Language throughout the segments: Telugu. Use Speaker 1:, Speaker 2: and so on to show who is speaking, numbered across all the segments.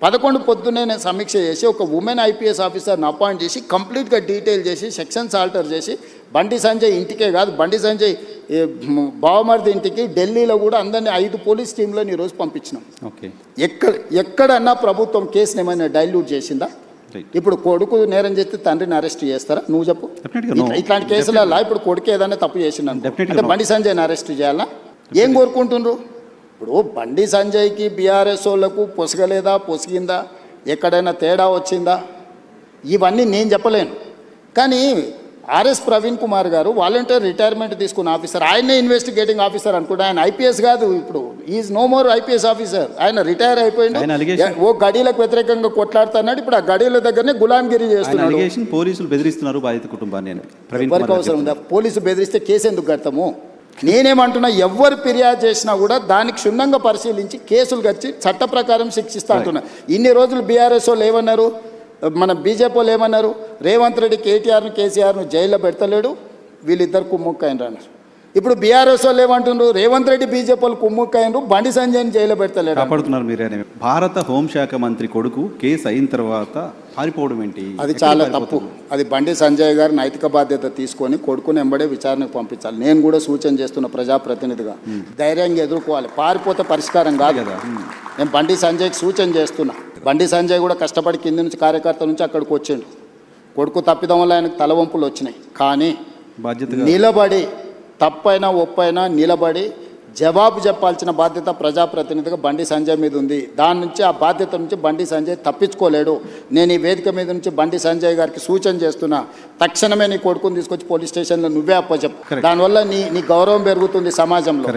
Speaker 1: 11 పొద్దున్నే నేను సమీక్ష చేసి ఒక ఉమెన్ ఐపీఎస్ ఆఫీసర్ని అపాయింట్ చేసి కంప్లీట్గా డీటెయిల్ చేసి సెక్షన్స్ ఆల్టర్ చేసి బండి సంజయ్ ఇంటికే కాదు, బండి సంజయ్ బావమరిది ఇంటికి ఢిల్లీలో కూడా అందరినీ 5 పోలీస్ టీంలను ఈరోజు పంపించినాం.
Speaker 2: ఓకే,
Speaker 1: ఎక్కడన్నా ప్రభుత్వం కేసుని ఏమైనా డైల్యూట్ చేసిందా? ఇప్పుడు కొడుకు నేరం చేస్తే తండ్రిని అరెస్ట్ చేస్తారా? నువ్వు చెప్పు. ఇట్లాంటి కేసులలో ఇప్పుడు కొడుకు ఏదైనా తప్పు చేసిండు అంటే బండి సంజయ్ని అరెస్ట్ చేయాలా? ఏం కోరుకుంటుండ్రు? ఇప్పుడు బండి సంజయ్కి బీఆర్ఎస్ వాళ్ళకు పొసగలేదా, పొసిగిందా, ఎక్కడైనా తేడా వచ్చిందా, ఇవన్నీ నేను చెప్పలేను. కానీ ఆర్ఎస్ ప్రవీణ్ కుమార్ గారు వాలంటీర్ రిటైర్మెంట్ తీసుకున్న ఆఫీసర్, ఆయనే ఇన్వెస్టిగేటింగ్ ఆఫీసర్ అనుకుంటే ఆయన ఐపీఎస్ కాదు, ఇప్పుడు is no more IPS officer. ఆయన రిటైర్ అయిపోయింది. ఓ గడీలకు వ్యతిరేకంగా కొట్లాడుతున్నాడు, ఇప్పుడు ఆ గడీల దగ్గరనే గులాంగిరి చేస్తున్నాడు.
Speaker 2: పోలీసులు బెదిరిస్తున్నారు బాధిత కుటుంబాన్ని.
Speaker 1: ఎవరికి అవసరం ఉందా? పోలీసు బెదిరిస్తే కేసు ఎందుకు కడతాము? నేనేమంటున్నా, ఎవరు ఫిర్యాదు చేసినా కూడా దానికి క్షుణ్ణంగా పరిశీలించి కేసులు కచ్చి చట్ట ప్రకారం శిక్షిస్తా అంటున్నా. ఇన్ని రోజులు బీఆర్ఎస్ వాళ్ళు ఏమన్నారు, మన బీజేపీ వాళ్ళు ఏమన్నారు, రేవంత్ రెడ్డి కేటీఆర్ను కేసీఆర్ను జైల్లో పెడతలేడు, వీళ్ళిద్దరు కుమ్ముక్కైనరు అన్నారు. ఇప్పుడు బీఆర్ఎస్ వాళ్ళు ఏమంటున్నారు, రేవంత్ రెడ్డి బీజేపీ వాళ్ళు కుమ్ముక్కైనరు, బండి సంజయ్ని జైల్లో పెడతలేడు
Speaker 2: కాపాడుతున్నారు. మీరే భారత హోంశాఖ మంత్రి కొడుకు కేసు అయిన తర్వాత పారిపోవడం ఏంటి?
Speaker 1: అది చాలా తప్పు. అది బండి సంజయ్ గారు నైతిక బాధ్యత తీసుకొని కొడుకుని వెంబడే విచారణకు పంపించాలి. నేను కూడా సూచన చేస్తున్న ప్రజాప్రతినిధిగా ధైర్యంగా ఎదుర్కోవాలి. పారిపోతే పరిష్కారం కాదు కదా. నేను బండి సంజయ్కి సూచన చేస్తున్నా. బండి సంజయ్ కూడా కష్టపడి కింది నుంచి కార్యకర్త నుంచి అక్కడికి వచ్చిండు. కొడుకు తప్పిదం వల్ల ఆయనకు తలవంపులు వచ్చినాయి. కానీ బాధ్యత నిలబడి, తప్పైనా ఒప్పైనా నిలబడి జవాబు చెప్పాల్సిన బాధ్యత ప్రజాప్రతినిధిగా బండి సంజయ్ మీద ఉంది. దాని నుంచి, ఆ బాధ్యత నుంచి బండి సంజయ్ తప్పించుకోలేడు. నేను ఈ వేదిక మీద నుంచి బండి సంజయ్ గారికి సూచన చేస్తున్నా, తక్షణమే నీ కొడుకుని తీసుకొచ్చి పోలీస్ స్టేషన్లో నువ్వే అప్పచెప్పు. దానివల్ల నీ గౌరవం పెరుగుతుంది సమాజంలో.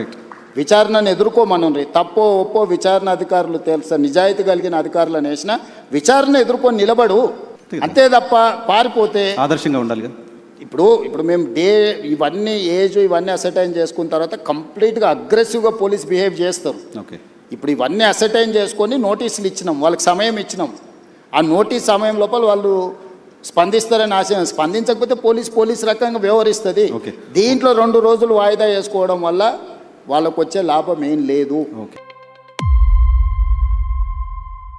Speaker 1: విచారణను ఎదుర్కోమనుండ్రి. తప్పో ఒప్పో విచారణ అధికారులు తెలుసా, నిజాయితీ కలిగిన అధికారులను వేసిన విచారణ ఎదుర్కొని నిలబడు, అంతే తప్ప పారిపోతే
Speaker 2: ఆదర్శంగా ఉండాలి.
Speaker 1: ఇప్పుడు మేము ఇవన్నీ ఇవన్నీ అసర్టైన్ చేసుకున్న తర్వాత కంప్లీట్గా అగ్రెసివ్గా పోలీస్ బిహేవ్ చేస్తారు. ఇప్పుడు ఇవన్నీ అసర్టైన్ చేసుకొని నోటీసులు ఇచ్చినాం, వాళ్ళకి సమయం ఇచ్చినాం. ఆ నోటీస్ సమయం లోపల వాళ్ళు స్పందిస్తారని ఆశయం. స్పందించకపోతే పోలీస్ రకంగా వ్యవహరిస్తుంది. దీంట్లో 2 రోజులు వాయిదా వేసుకోవడం వల్ల వాళ్ళకు వచ్చే లాభం ఏం లేదు.